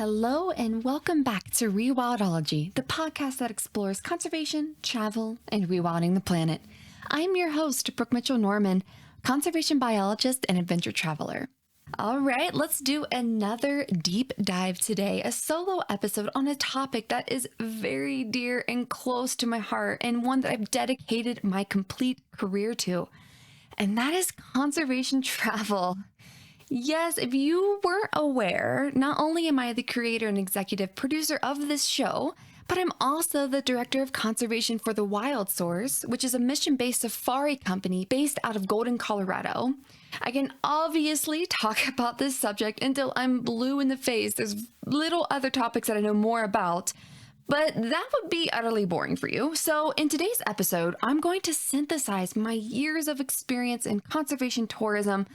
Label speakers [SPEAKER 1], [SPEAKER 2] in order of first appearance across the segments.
[SPEAKER 1] Hello and welcome back to Rewildology, the podcast that explores conservation, travel, and rewilding the planet. I'm your host, Brooke Mitchell-Norman, conservation biologist and adventure traveler. All right, let's do another deep dive today, a solo episode on a topic that is very dear and close to my heart and one that I've dedicated my complete career to, and that is conservation travel. Yes, if you weren't aware, not only am I the creator and executive producer of this show, but I'm also the director of conservation for the Wild Source, which is a mission-based safari company based out of Golden, Colorado. I can obviously talk about this subject until I'm blue in the face. There's little other topics that I know more about, but that would be utterly boring for you. So in today's episode, I'm going to synthesize my years of experience in conservation tourism,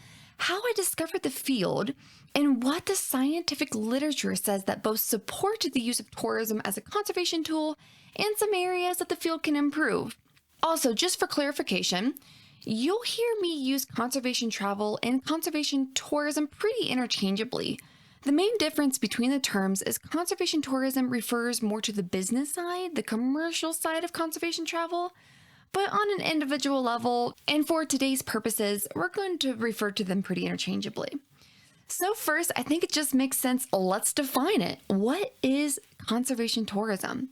[SPEAKER 1] how I discovered the field, and what the scientific literature says that both support the use of tourism as a conservation tool and some areas that the field can improve. Also, just for clarification, you'll hear me use conservation travel and conservation tourism pretty interchangeably. The main difference between the terms is conservation tourism refers more to the business side, the commercial side of conservation travel, but on an individual level, and for today's purposes, we're going to refer to them pretty interchangeably. So first, I think it just makes sense. Let's define it. What is conservation tourism?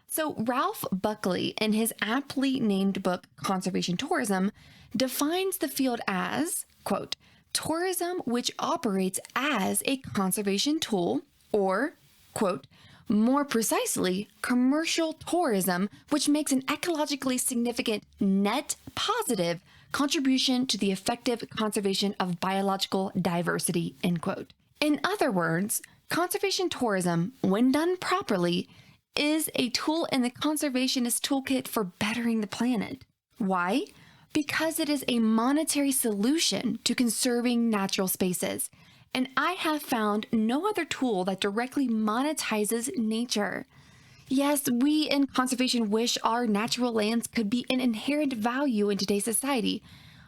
[SPEAKER 1] So Ralph Buckley, in his aptly named book, Conservation Tourism, defines the field as, quote, tourism which operates as a conservation tool, or, quote, more precisely, commercial tourism, which makes an ecologically significant net positive contribution to the effective conservation of biological diversity, end quote. In other words, conservation tourism, when done properly, is a tool in the conservationist toolkit for bettering the planet. Why? Because it is a monetary solution to conserving natural spaces. And I have found no other tool that directly monetizes nature. Yes, we in conservation wish our natural lands could be an inherent value in today's society.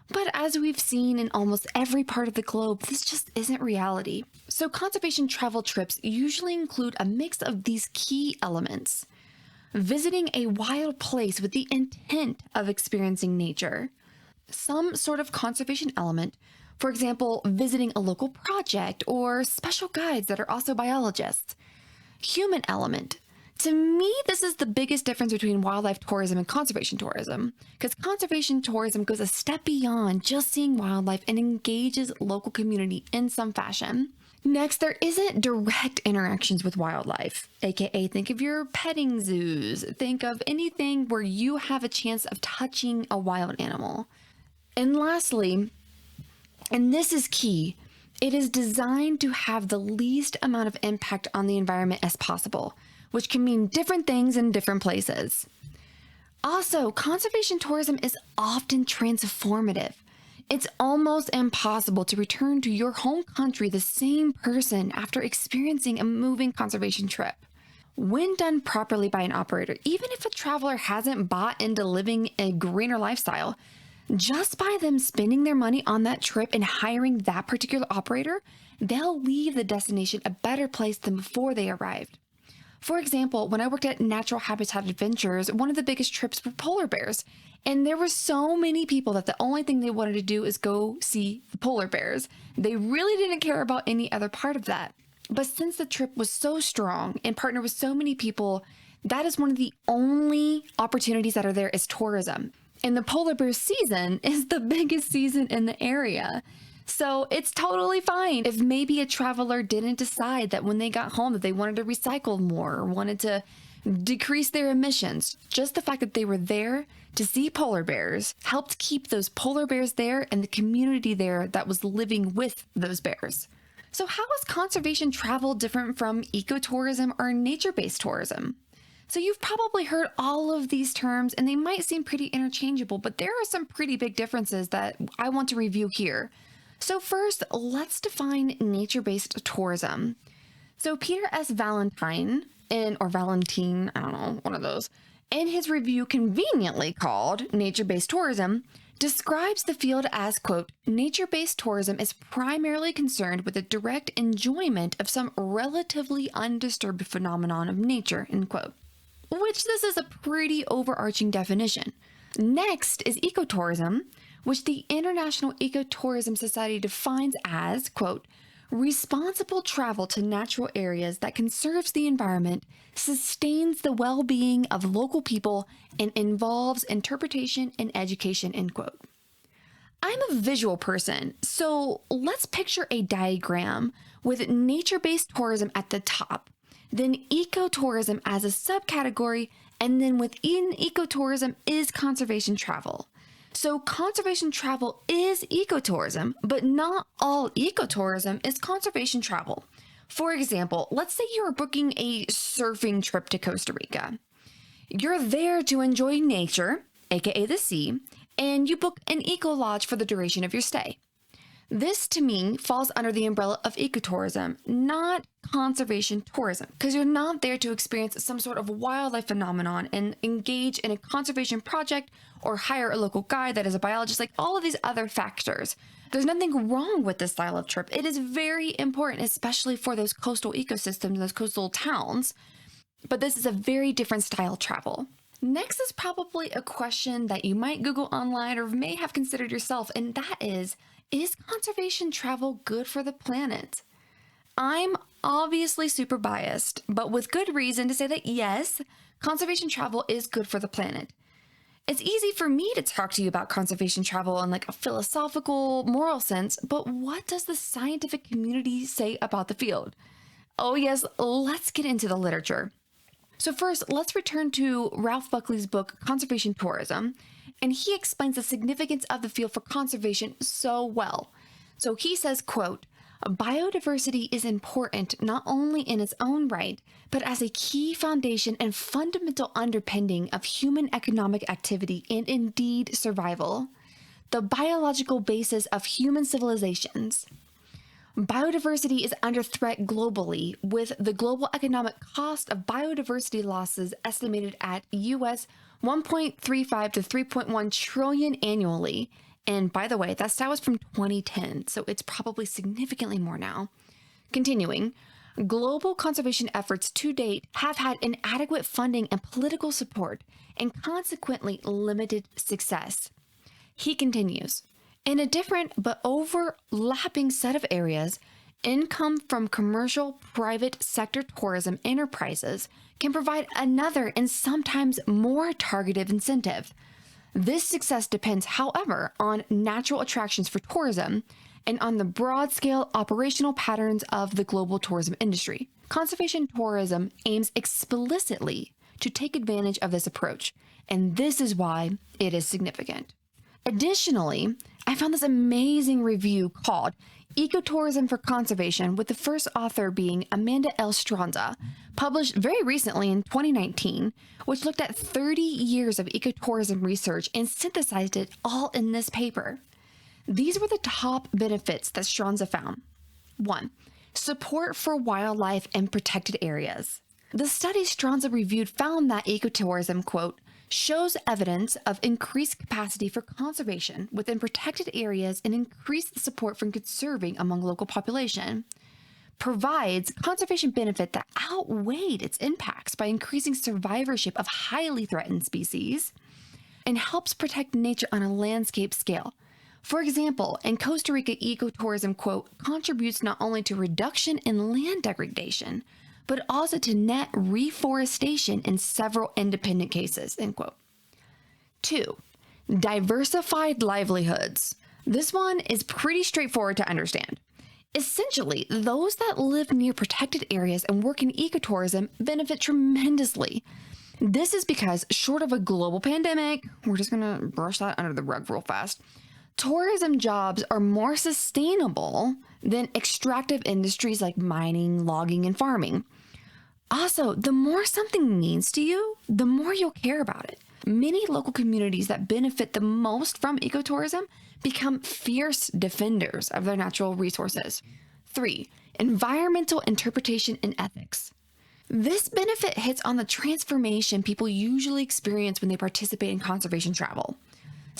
[SPEAKER 1] But as we've seen in almost every part of the globe, this just isn't reality. So conservation travel trips usually include a mix of these key elements. Visiting a wild place with the intent of experiencing nature. Some sort of conservation element. For example, visiting a local project or special guides that are also biologists. Human element. To me, this is the biggest difference between wildlife tourism and conservation tourism, because conservation tourism goes a step beyond just seeing wildlife and engages local community in some fashion. Next, there isn't direct interactions with wildlife, aka think of your petting zoos, think of anything where you have a chance of touching a wild animal. And lastly, and this is key, it is designed to have the least amount of impact on the environment as possible, which can mean different things in different places. Also, conservation tourism is often transformative. It's almost impossible to return to your home country the same person after experiencing a moving conservation trip. When done properly by an operator, even if a traveler hasn't bought into living a greener lifestyle, just by them spending their money on that trip and hiring that particular operator, they'll leave the destination a better place than before they arrived. For example, when I worked at Natural Habitat Adventures, one of the biggest trips were polar bears. And there were so many people that the only thing they wanted to do is go see the polar bears. They really didn't care about any other part of that. But since the trip was so strong and partnered with so many people, that is one of the only opportunities that are there is tourism. And the polar bear season is the biggest season in the area. So it's totally fine if maybe a traveler didn't decide that when they got home that they wanted to recycle more or wanted to decrease their emissions. Just the fact that they were there to see polar bears helped keep those polar bears there and the community there that was living with those bears. So how is conservation travel different from ecotourism or nature-based tourism? So you've probably heard all of these terms and they might seem pretty interchangeable, but there are some pretty big differences that I want to review here. So first, let's define nature-based tourism. So Peter S. Valentine, or Valentine, I don't know, one of those, in his review conveniently called Nature-Based Tourism, describes the field as, quote, nature-based tourism is primarily concerned with the direct enjoyment of some relatively undisturbed phenomenon of nature, end quote. Which this is a pretty overarching definition. Next is ecotourism, which the International Ecotourism Society defines as, quote, responsible travel to natural areas that conserves the environment, sustains the well-being of local people, and involves interpretation and education, end quote. I'm a visual person, so let's picture a diagram with nature-based tourism at the top, then ecotourism as a subcategory, and then within ecotourism is conservation travel. So conservation travel is ecotourism, but not all ecotourism is conservation travel. For example, let's say you're booking a surfing trip to Costa Rica. You're there to enjoy nature, aka the sea, and you book an eco lodge for the duration of your stay. This, to me, falls under the umbrella of ecotourism, not conservation tourism, because you're not there to experience some sort of wildlife phenomenon and engage in a conservation project or hire a local guide that is a biologist, like all of these other factors. There's nothing wrong with this style of trip. It is very important, especially for those coastal ecosystems, those coastal towns, but this is a very different style of travel. Next is probably a question that you might Google online or may have considered yourself, and that is conservation travel good for the planet? I'm obviously super biased, but with good reason to say that yes, conservation travel is good for the planet. It's easy for me to talk to you about conservation travel in like a philosophical, moral sense, but what does the scientific community say about the field? Oh yes, let's get into the literature. So first, let's return to Ralph Buckley's book, Conservation Tourism, and he explains the significance of the field for conservation so well. So he says, quote, biodiversity is important not only in its own right, but as a key foundation and fundamental underpinning of human economic activity and indeed survival, the biological basis of human civilizations. Biodiversity is under threat globally, with the global economic cost of biodiversity losses estimated at US 1.35 to 3.1 trillion annually. And by the way, that stat was from 2010, so it's probably significantly more now. Continuing, global conservation efforts to date have had inadequate funding and political support, and consequently limited success. He continues, in a different but overlapping set of areas, income from commercial private sector tourism enterprises can provide another and sometimes more targeted incentive. This success depends, however, on natural attractions for tourism and on the broad-scale operational patterns of the global tourism industry. Conservation tourism aims explicitly to take advantage of this approach, and this is why it is significant. Additionally, I found this amazing review called Ecotourism for Conservation, with the first author being Amanda L. Stronza, published very recently in 2019, which looked at 30 years of ecotourism research and synthesized it all in this paper. These were the top benefits that Stronza found. 1. Support for wildlife and protected areas. The study Stronza reviewed found that ecotourism, quote, shows evidence of increased capacity for conservation within protected areas and increased support for conserving among local population, provides conservation benefit that outweighed its impacts by increasing survivorship of highly threatened species, and helps protect nature on a landscape scale. For example, in Costa Rica, ecotourism, quote, contributes not only to reduction in land degradation, but also to net reforestation in several independent cases, end quote. 2. Diversified livelihoods. This one is pretty straightforward to understand. Essentially, those that live near protected areas and work in ecotourism benefit tremendously. This is because, short of a global pandemic, we're just going to brush that under the rug real fast, tourism jobs are more sustainable than extractive industries like mining, logging, and farming. Also, the more something means to you, the more you'll care about it. Many local communities that benefit the most from ecotourism become fierce defenders of their natural resources. 3. Environmental interpretation and ethics. This benefit hits on the transformation people usually experience when they participate in conservation travel.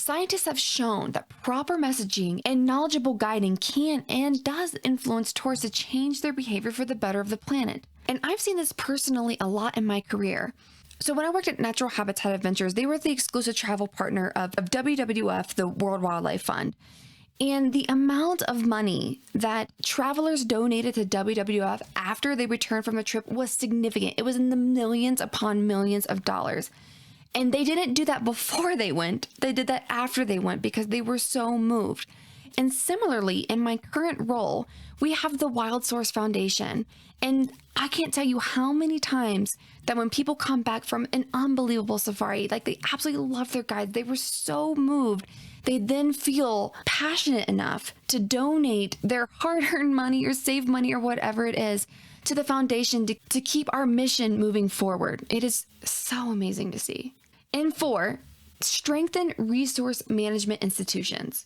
[SPEAKER 1] Scientists have shown that proper messaging and knowledgeable guiding can and does influence tourists to change their behavior for the better of the planet. And I've seen this personally a lot in my career. So when I worked at Natural Habitat Adventures, they were the exclusive travel partner of WWF, the World Wildlife Fund. And the amount of money that travelers donated to WWF after they returned from the trip was significant. It was in the millions upon millions of dollars. And they didn't do that before they went. They did that after they went because they were so moved. And similarly, in my current role, we have the Wild Source Foundation. And I can't tell you how many times that when people come back from an unbelievable safari, like they absolutely love their guides, they were so moved, they then feel passionate enough to donate their hard-earned money or save money or whatever it is to the foundation to keep our mission moving forward. It is so amazing to see. And 4, strengthen resource management institutions.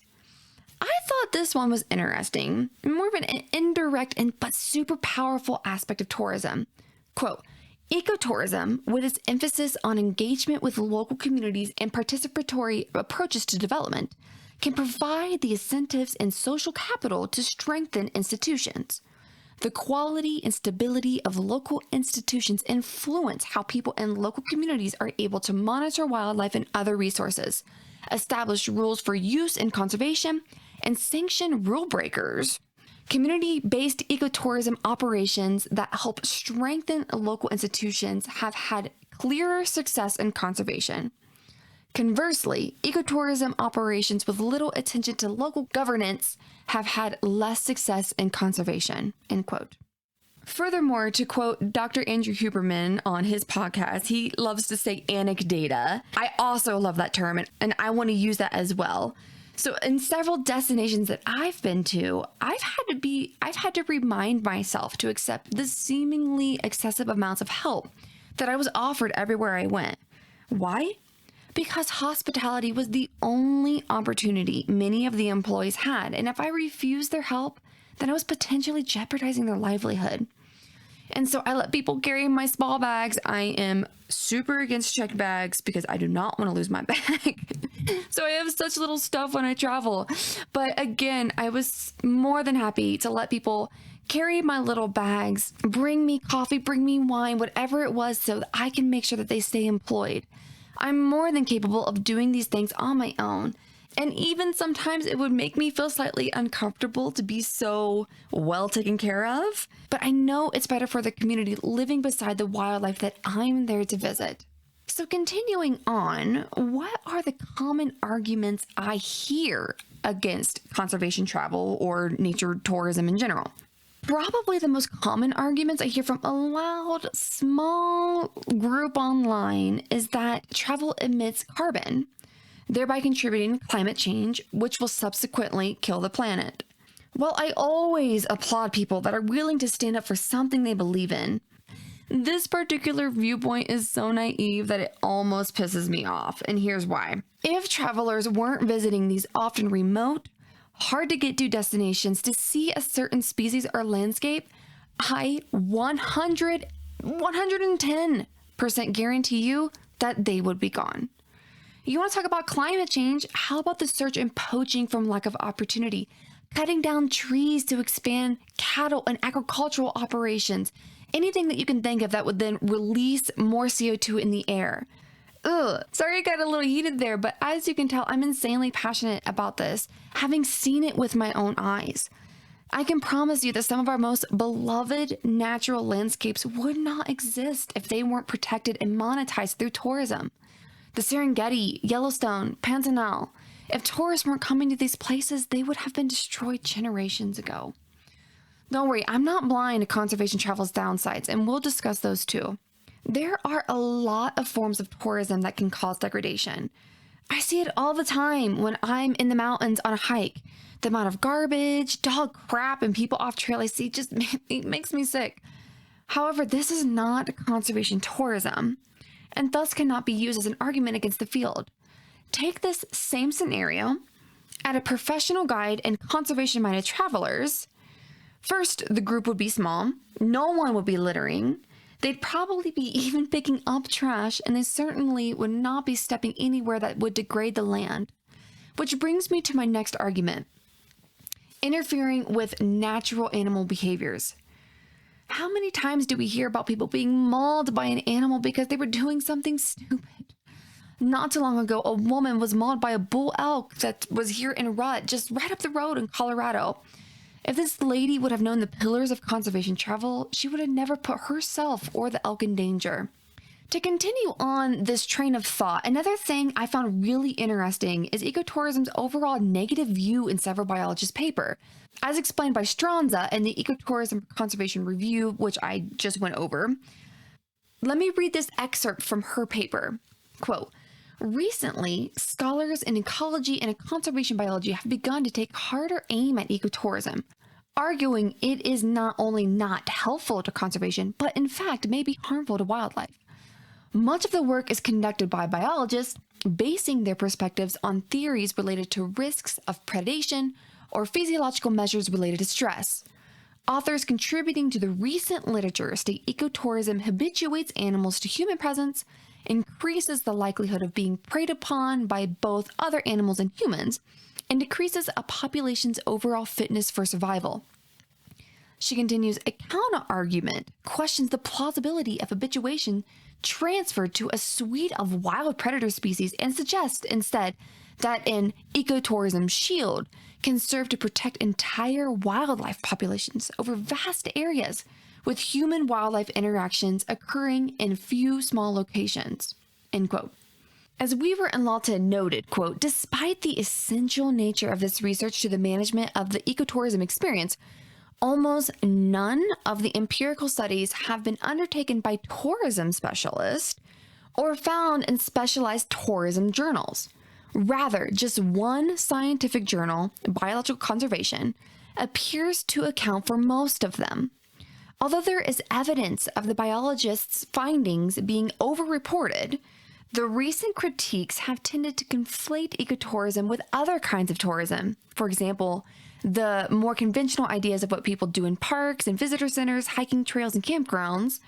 [SPEAKER 1] I thought this one was interesting, more of an indirect but super powerful aspect of tourism. Quote, ecotourism, with its emphasis on engagement with local communities and participatory approaches to development, can provide the incentives and social capital to strengthen institutions. The quality and stability of local institutions influence how people in local communities are able to monitor wildlife and other resources, establish rules for use and conservation, and sanction rule breakers. Community-based ecotourism operations that help strengthen local institutions have had clearer success in conservation. Conversely, ecotourism operations with little attention to local governance have had less success in conservation, end quote. Furthermore, to quote Dr. Andrew Huberman on his podcast, he loves to say anecdata. I also love that term, and I want to use that as well. So in several destinations that I've been to, I've had to remind myself to accept the seemingly excessive amounts of help that I was offered everywhere I went. Why? Because hospitality was the only opportunity many of the employees had, and if I refused their help, then I was potentially jeopardizing their livelihood. And so I let people carry my small bags. I am super against checked bags because I do not want to lose my bag. So I have such little stuff when I travel. But again, I was more than happy to let people carry my little bags, bring me coffee, bring me wine, whatever it was, so that I can make sure that they stay employed. I'm more than capable of doing these things on my own. And even sometimes it would make me feel slightly uncomfortable to be so well taken care of. But I know it's better for the community living beside the wildlife that I'm there to visit. So continuing on, what are the common arguments I hear against conservation travel or nature tourism in general? Probably the most common arguments I hear from a loud, small group online is that travel emits carbon, thereby contributing to climate change, which will subsequently kill the planet. While I always applaud people that are willing to stand up for something they believe in, this particular viewpoint is so naive that it almost pisses me off, and here's why. If travelers weren't visiting these often remote, hard to get to destinations to see a certain species or landscape, I 110% guarantee you that they would be gone. You want to talk about climate change? How about the surge in poaching from lack of opportunity? Cutting down trees to expand cattle and agricultural operations. Anything that you can think of that would then release more CO2 in the air. Ugh, sorry I got a little heated there, but as you can tell, I'm insanely passionate about this, having seen it with my own eyes. I can promise you that some of our most beloved natural landscapes would not exist if they weren't protected and monetized through tourism. The Serengeti, Yellowstone, Pantanal. If tourists weren't coming to these places, they would have been destroyed generations ago. Don't worry, I'm not blind to conservation travel's downsides, and we'll discuss those too. There are a lot of forms of tourism that can cause degradation. I see it all the time when I'm in the mountains on a hike. The amount of garbage, dog crap, and people off trail I see just it makes me sick. However, this is not conservation tourism, and thus cannot be used as an argument against the field. Take this same scenario, add a professional guide and conservation-minded travelers. First, the group would be small, no one would be littering, they'd probably be even picking up trash, and they certainly would not be stepping anywhere that would degrade the land. Which brings me to my next argument. Interfering with natural animal behaviors. How many times do we hear about people being mauled by an animal because they were doing something stupid? Not too long ago, a woman was mauled by a bull elk that was here in Rut, just right up the road in Colorado. If this lady would have known the pillars of conservation travel, she would have never put herself or the elk in danger. To continue on this train of thought, another thing I found really interesting is ecotourism's overall negative view in several biologists' paper. As explained by Stronza in the Ecotourism Conservation Review, which I just went over. Let me read this excerpt from her paper. Quote, "Recently, scholars in ecology and conservation biology have begun to take harder aim at ecotourism, arguing it is not only not helpful to conservation, but in fact may be harmful to wildlife. Much of the work is conducted by biologists, basing their perspectives on theories related to risks of predation or physiological measures related to stress. Authors contributing to the recent literature state ecotourism habituates animals to human presence, increases the likelihood of being preyed upon by both other animals and humans, and decreases a population's overall fitness for survival." She continues, "A counter-argument questions the plausibility of habituation transferred to a suite of wild predator species and suggests instead that an ecotourism shield can serve to protect entire wildlife populations over vast areas, with human-wildlife interactions occurring in few small locations." End quote. As Weaver and Lawton noted, quote, "Despite the essential nature of this research to the management of the ecotourism experience, almost none of the empirical studies have been undertaken by tourism specialists or found in specialized tourism journals. Rather, just one scientific journal, Biological Conservation, appears to account for most of them. Although there is evidence of the biologists' findings being overreported, the recent critiques have tended to conflate ecotourism with other kinds of tourism. For example, the more conventional ideas of what people do in parks and visitor centers, hiking trails, and campgrounds,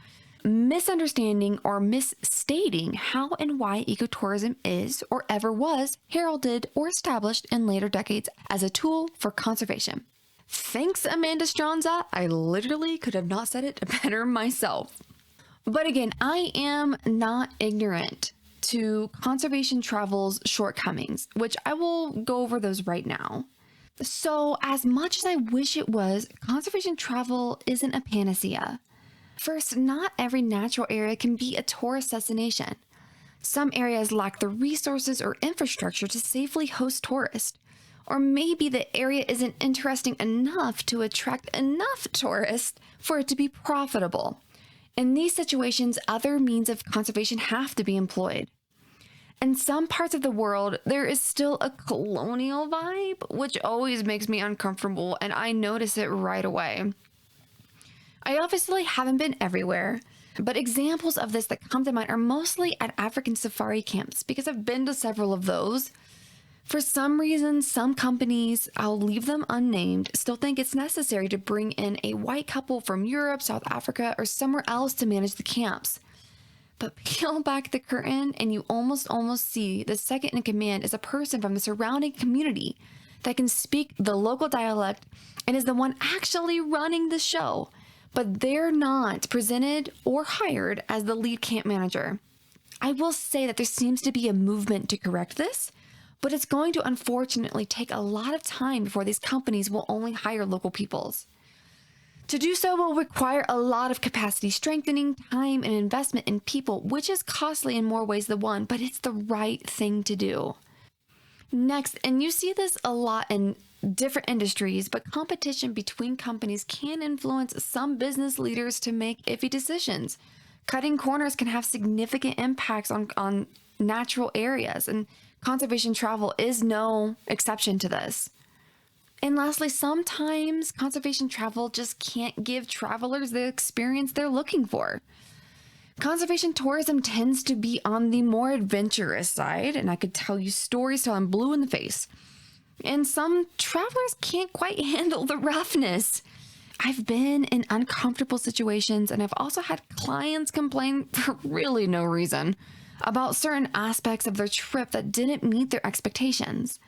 [SPEAKER 1] misunderstanding or misstating how and why ecotourism is or ever was heralded or established in later decades as a tool for conservation. Thanks, Amanda Stronza. I literally could have not said it better myself. But again, I am not ignorant to conservation travel's shortcomings, which I will go over those right now. So, as much as I wish it was, conservation travel isn't a panacea. First, not every natural area can be a tourist destination. Some areas lack the resources or infrastructure to safely host tourists. Or maybe the area isn't interesting enough to attract enough tourists for it to be profitable. In these situations, other means of conservation have to be employed. In some parts of the world, there is still a colonial vibe, which always makes me uncomfortable, and I notice it right away. I obviously haven't been everywhere, but examples of this that come to mind are mostly at African safari camps, because I've been to several of those. For some reason, some companies, I'll leave them unnamed, still think it's necessary to bring in a white couple from Europe, South Africa, or somewhere else to manage the camps. But peel back the curtain and you almost see the second in command is a person from the surrounding community that can speak the local dialect and is the one actually running the show, but they're not presented or hired as the lead camp manager. I will say that there seems to be a movement to correct this, but it's going to unfortunately take a lot of time before these companies will only hire local peoples. To do so will require a lot of capacity strengthening, time, and investment in people, which is costly in more ways than one, but it's the right thing to do. Next, and you see this a lot in different industries, but competition between companies can influence some business leaders to make iffy decisions. Cutting corners can have significant impacts on natural areas, and conservation travel is no exception to this. And lastly, sometimes conservation travel just can't give travelers the experience they're looking for. Conservation tourism tends to be on the more adventurous side, and I could tell you stories till I'm blue in the face. And some travelers can't quite handle the roughness. I've been in uncomfortable situations, and I've also had clients complain for really no reason about certain aspects of their trip that didn't meet their expectations.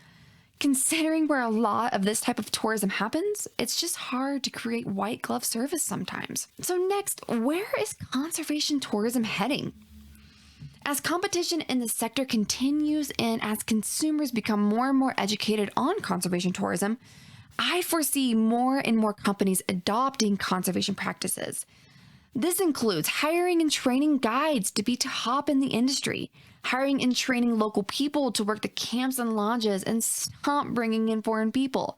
[SPEAKER 1] Considering where a lot of this type of tourism happens, it's just hard to create white glove service sometimes. So next, where is conservation tourism heading? As competition in the sector continues and as consumers become more and more educated on conservation tourism, I foresee more and more companies adopting conservation practices. This includes hiring and training guides to be top in the industry, hiring and training local people to work the camps and lodges and stop bringing in foreign people,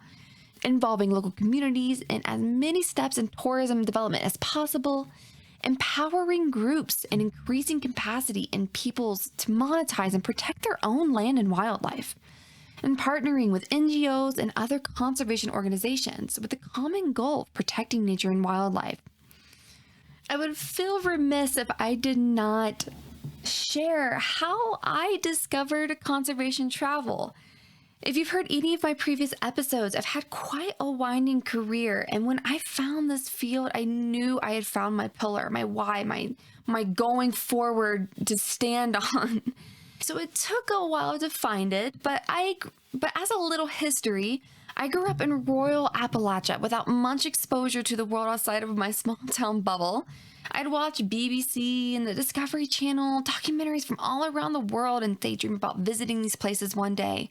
[SPEAKER 1] involving local communities in as many steps in tourism development as possible, empowering groups and increasing capacity in peoples to monetize and protect their own land and wildlife, and partnering with NGOs and other conservation organizations with the common goal of protecting nature and wildlife. I would feel remiss if I did not share how I discovered conservation travel. If you've heard any of my previous episodes, I've had quite a winding career, and when I found this field, I knew I had found my pillar, my why, my going forward to stand on. So it took a while to find it, but as a little history, I grew up in rural Appalachia without much exposure to the world outside of my small town bubble. I'd watch BBC and the Discovery Channel, documentaries from all around the world, and daydream about visiting these places one day.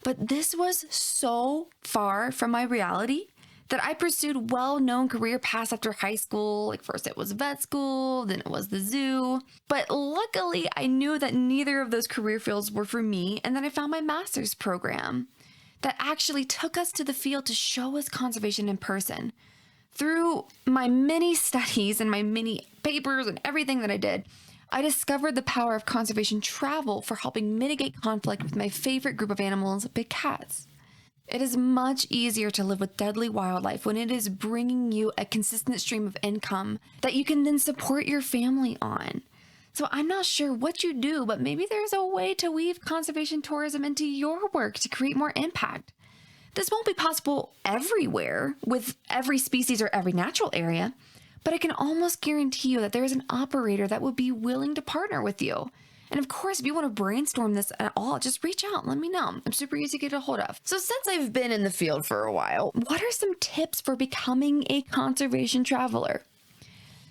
[SPEAKER 1] But this was so far from my reality that I pursued well-known career paths after high school. Like first it was vet school, then it was the zoo. But luckily, I knew that neither of those career fields were for me, and then I found my master's program that actually took us to the field to show us conservation in person. Through my many studies and my many papers and everything that I did, I discovered the power of conservation travel for helping mitigate conflict with my favorite group of animals, big cats. It is much easier to live with deadly wildlife when it is bringing you a consistent stream of income that you can then support your family on. So I'm not sure what you do, but maybe there's a way to weave conservation tourism into your work to create more impact. This won't be possible everywhere with every species or every natural area, but I can almost guarantee you that there is an operator that would be willing to partner with you. And of course, if you want to brainstorm this at all, just reach out, let me know. I'm super easy to get a hold of. So since I've been in the field for a while, what are some tips for becoming a conservation traveler?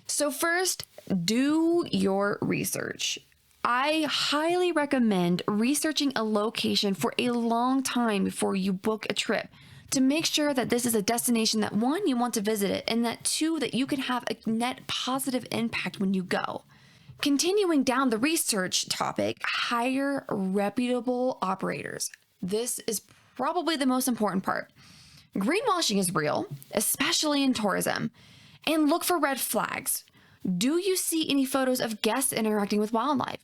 [SPEAKER 1] So first, do your research. I highly recommend researching a location for a long time before you book a trip to make sure that this is a destination that one, you want to visit it, and that two, that you can have a net positive impact when you go. Continuing down the research topic, hire reputable operators. This is probably the most important part. Greenwashing is real, especially in tourism, and look for red flags. Do you see any photos of guests interacting with wildlife?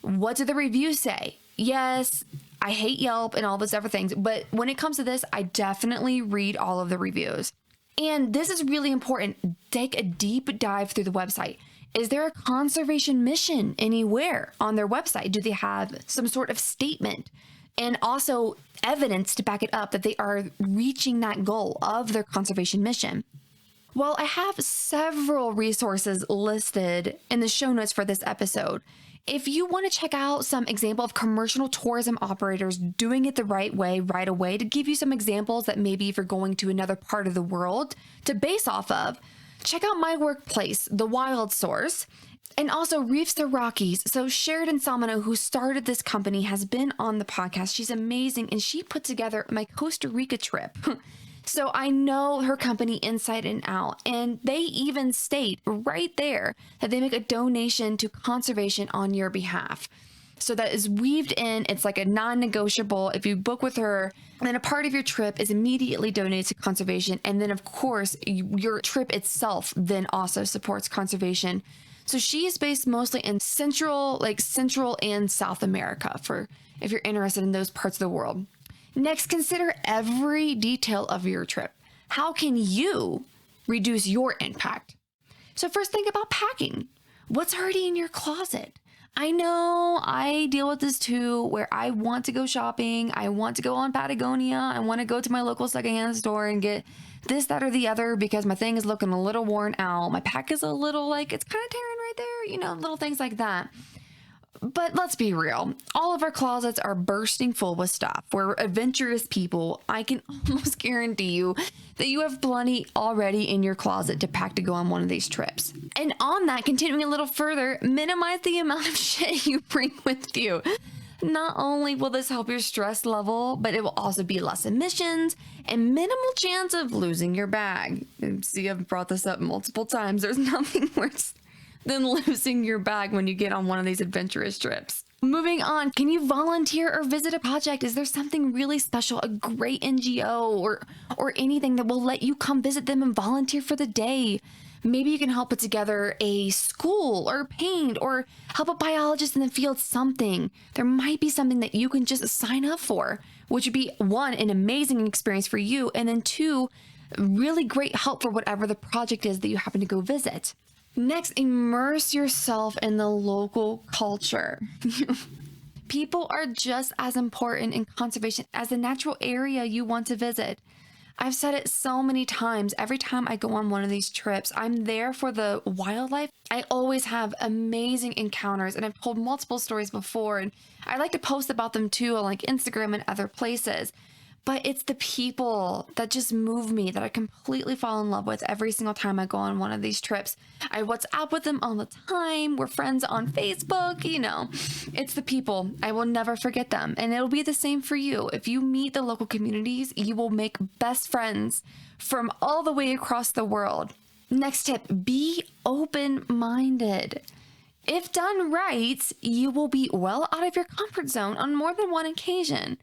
[SPEAKER 1] What do the reviews say? Yes, I hate Yelp and all those other things, but when it comes to this, I definitely read all of the reviews. And this is really important. Take a deep dive through the website. Is there a conservation mission anywhere on their website? Do they have some sort of statement and also evidence to back it up that they are reaching that goal of their conservation mission? Well, I have several resources listed in the show notes for this episode. If you want to check out some example of commercial tourism operators doing it the right way right away, to give you some examples that maybe if you're going to another part of the world to base off of, check out my workplace, The Wild Source, and also Reefs to Rockies. So Sheridan Salmano, who started this company, has been on the podcast. She's amazing, and she put together my Costa Rica trip. So I know her company inside and out, and they even state right there that they make a donation to conservation on your behalf. So that is weaved in. It's like a non-negotiable. If you book with her, then a part of your trip is immediately donated to conservation. And then of course, your trip itself then also supports conservation. So she is based mostly in Central and South America, for if you're interested in those parts of the world. Next, consider every detail of your trip. How can you reduce your impact? So first, think about packing. What's already in your closet? I know I deal with this too, where I want to go shopping. I want to go on Patagonia. I want to go to my local secondhand store and get this, that, or the other because my thing is looking a little worn out. My pack is a little it's kind of tearing right there, little things like that. But let's be real. All of our closets are bursting full with stuff. We're adventurous people. I can almost guarantee you that you have plenty already in your closet to pack to go on one of these trips. And on that, continuing a little further, minimize the amount of shit you bring with you. Not only will this help your stress level, but it will also be less emissions and minimal chance of losing your bag. See, I've brought this up multiple times. There's nothing worse than losing your bag when you get on one of these adventurous trips. Moving on, can you volunteer or visit a project? Is there something really special, a great NGO or anything that will let you come visit them and volunteer for the day? Maybe you can help put together a school or paint or help a biologist in the field something. There might be something that you can just sign up for, which would be one, an amazing experience for you, and then two, really great help for whatever the project is that you happen to go visit. Next, immerse yourself in the local culture. People are just as important in conservation as the natural area you want to visit. I've said it so many times. Every time I go on one of these trips, I'm there for the wildlife. I always have amazing encounters, and I've told multiple stories before, and I like to post about them too on like Instagram and other places. But it's the people that just move me, that I completely fall in love with every single time I go on one of these trips. I WhatsApp with them all the time. We're friends on Facebook, It's the people. I will never forget them. And it'll be the same for you. If you meet the local communities, you will make best friends from all the way across the world. Next tip, be open-minded. If done right, you will be well out of your comfort zone on more than one occasion.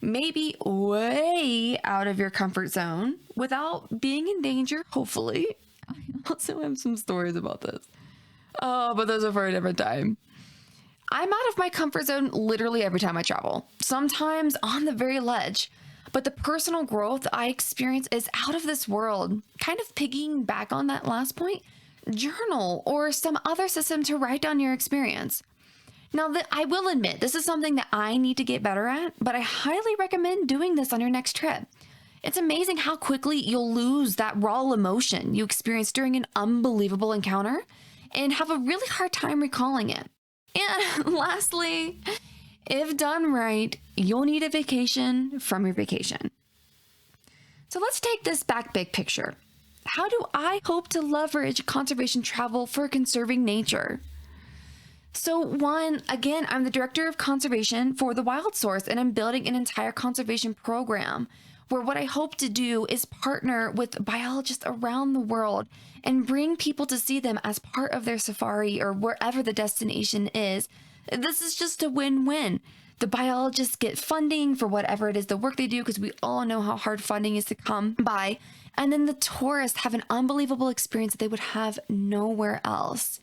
[SPEAKER 1] Maybe way out of your comfort zone without being in danger, hopefully. I also have some stories about this. Oh, but those are for a different time. I'm out of my comfort zone literally every time I travel, sometimes on the very ledge. But the personal growth I experience is out of this world. Kind of piggying back on that last point, journal or some other system to write down your experience. Now, I will admit, this is something that I need to get better at, but I highly recommend doing this on your next trip. It's amazing how quickly you'll lose that raw emotion you experienced during an unbelievable encounter and have a really hard time recalling it. And lastly, if done right, you'll need a vacation from your vacation. So let's take this back big picture. How do I hope to leverage conservation travel for conserving nature? So one, again, I'm the director of conservation for the Wild Source, and I'm building an entire conservation program where what I hope to do is partner with biologists around the world and bring people to see them as part of their safari or wherever the destination is. This is just a win-win. The biologists get funding for whatever it is the work they do, because we all know how hard funding is to come by. And then the tourists have an unbelievable experience that they would have nowhere else.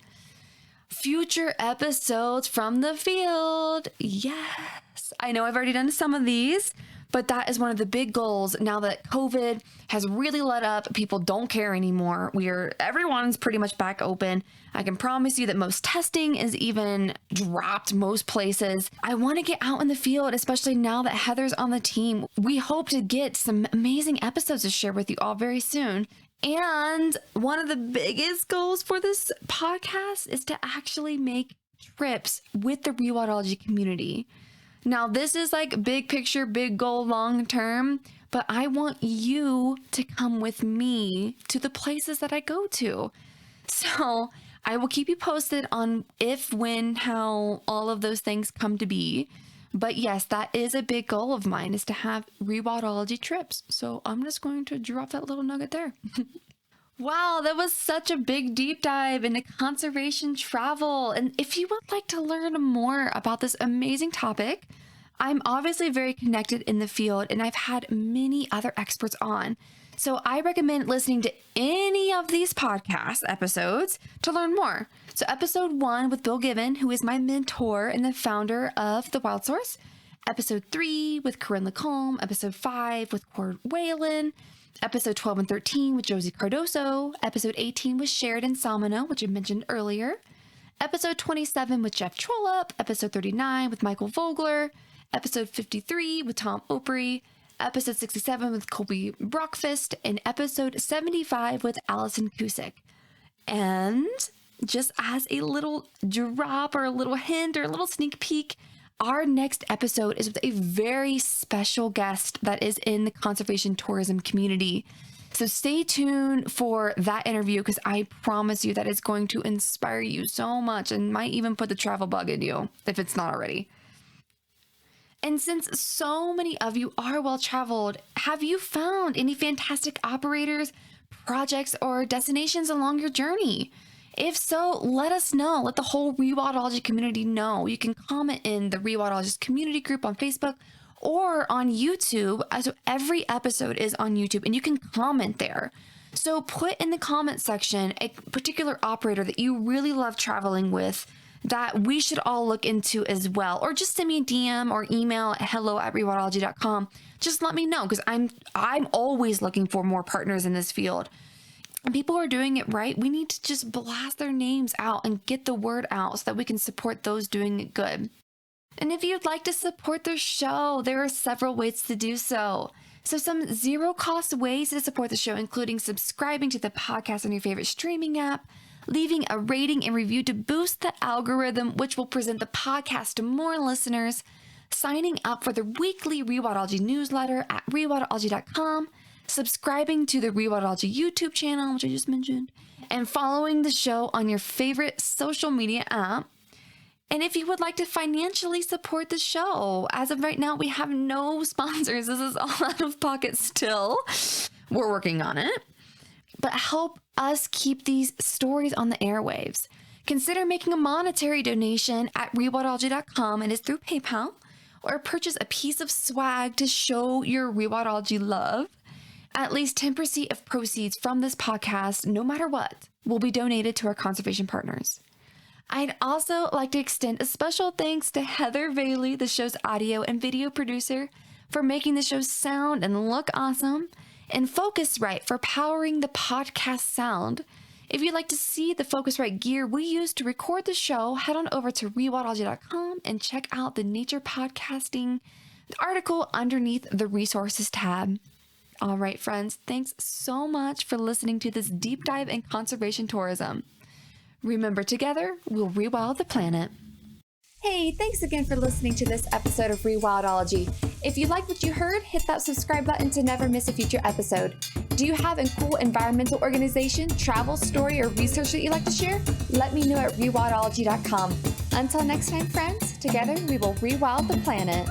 [SPEAKER 1] Future episodes from the field. Yes. I know I've already done some of these, but that is one of the big goals now that COVID has really let up. People don't care anymore. Everyone's pretty much back open. I can promise you that most testing is even dropped most places. I want to get out in the field, especially now that Heather's on the team. We hope to get some amazing episodes to share with you all very soon. And one of the biggest goals for this podcast is to actually make trips with the Rewildology community. Now, this is like big picture, big goal, long term, but I want you to come with me to the places that I go to. So I will keep you posted on if, when, how all of those things come to be. But yes, that is a big goal of mine, is to have Rewildology trips. So I'm just going to drop that little nugget there. Wow, that was such a big deep dive into conservation travel. And if you would like to learn more about this amazing topic, I'm obviously very connected in the field and I've had many other experts on. So I recommend listening to any of these podcast episodes to learn more. So episode 1 with Bill Given, who is my mentor and the founder of the Wild Source. Episode 3 with Corinne Lacombe. Episode 5 with Cord Whalen. Episode 12 and 13 with Josie Cardoso. Episode 18 with Sheridan Salmano, which I mentioned earlier. Episode 27 with Jeff Trollope. Episode 39 with Michael Vogler. Episode 53 with Tom Opry. Episode 67 with Colby Brockfist. And episode 75 with Allison Cusick. And just as a little drop or a little hint or a little sneak peek, our next episode is with a very special guest that is in the conservation tourism community. So stay tuned for that interview, because I promise you that it's going to inspire you so much and might even put the travel bug in you if it's not already. And since so many of you are well-traveled, have you found any fantastic operators, projects, or destinations along your journey? If so, let us know. Let the whole Rewildology community know. You can comment in the Rewildologist community group on Facebook or on YouTube. So every episode is on YouTube and you can comment there. So put in the comment section a particular operator that you really love traveling with that we should all look into as well. Or just send me a DM or email at hello@rewildology.com. Just let me know, because I'm always looking for more partners in this field. And people who are doing it right, we need to just blast their names out and get the word out so that we can support those doing it good. And if you'd like to support the show, there are several ways to do so. So some zero-cost ways to support the show, including subscribing to the podcast on your favorite streaming app, leaving a rating and review to boost the algorithm, which will present the podcast to more listeners, signing up for the weekly Rewildology newsletter at rewildology.com, subscribing to the Rewildology YouTube channel, which I just mentioned, and following the show on your favorite social media app. And if you would like to financially support the show, as of right now, we have no sponsors. This is all out of pocket still. We're working on it. But help us keep these stories on the airwaves. Consider making a monetary donation at rewildology.com, and it's through PayPal, or purchase a piece of swag to show your Rewildology love. At least 10% of proceeds from this podcast, no matter what, will be donated to our conservation partners. I'd also like to extend a special thanks to Heather Bailey, the show's audio and video producer, for making the show sound and look awesome, and Focusrite for powering the podcast sound. If you'd like to see the Focusrite gear we use to record the show, head on over to rewildology.com and check out the Nature Podcasting article underneath the Resources tab. All right, friends, thanks so much for listening to this deep dive in conservation tourism. Remember, together, we'll rewild the planet. Hey, thanks again for listening to this episode of Rewildology. If you like what you heard, hit that subscribe button to never miss a future episode. Do you have a cool environmental organization, travel story, or research that you'd like to share? Let me know at rewildology.com. Until next time, friends, together we will rewild the planet.